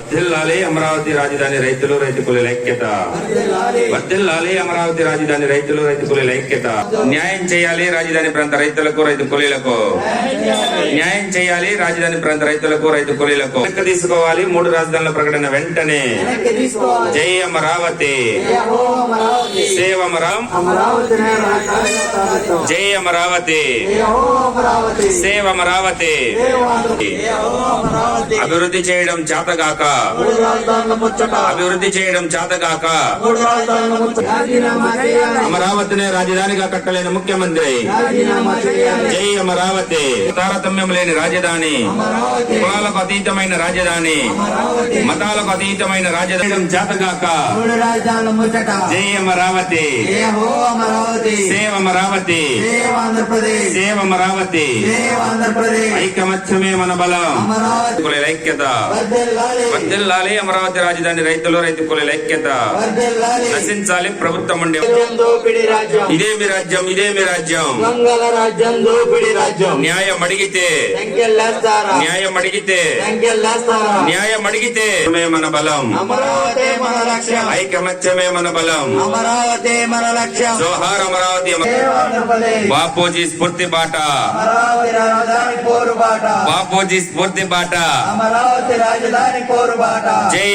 వర్ధిల్లాలి అమరావతి రాజధాని రైతులు రైతు కూలీల ఐక్యత. వర్ధిల్లాలి అమరావతి రాజధాని రైతులు రైతు కూలీల ఐక్యత. న్యాయం చేయాలి రాజధాని ప్రాంత రైతులకు రైతు కూలీలకు. న్యాయం చేయాలి రాజధాని ప్రాంత రైతులకు రైతు కూలీలకు. లెక్క తీసుకోవాలి 3 రాజధానుల ప్రకటన వెంటనే. జై అమరావతి, సేవ జై అమరావతి, సేవ అమరావతి. అభివృద్ధి చేయడం చేతగాక, అభివృద్ధి చేయడం చేతగాక అమరావతినే రాజధానిగా కట్టలేని ముఖ్యమంత్రి. జై అమరావతి. తారతమ్యం లేని రాజధాని, కులాలకు అతీతమైన రాజధాని, మతాలకు అతీతమైన రాజధాని చేతగాక. జై అమరావతి, సేవ అమరావతి, సేవ అమరావతి. ఐకమత్యమే మన బలం. ఐక్యత. వర్ధిల్లాలి అమరావతి రాజధాని రైతులు రైతు కూలీల ఐక్యత. నశించాలి ప్రభుత్వం ఉండే. ఇదేమి రాజ్యం, ఇదేమి రాజ్యం. న్యాయం అడిగితే, న్యాయం అడిగితే, న్యాయం అడిగితే మన బలం. ఐకమత్యమే మన బలం. జోహార్ అమరావతి. బాపూజీ స్ఫూర్తి బాట, బాపూజీ స్ఫూర్తి బాట. జై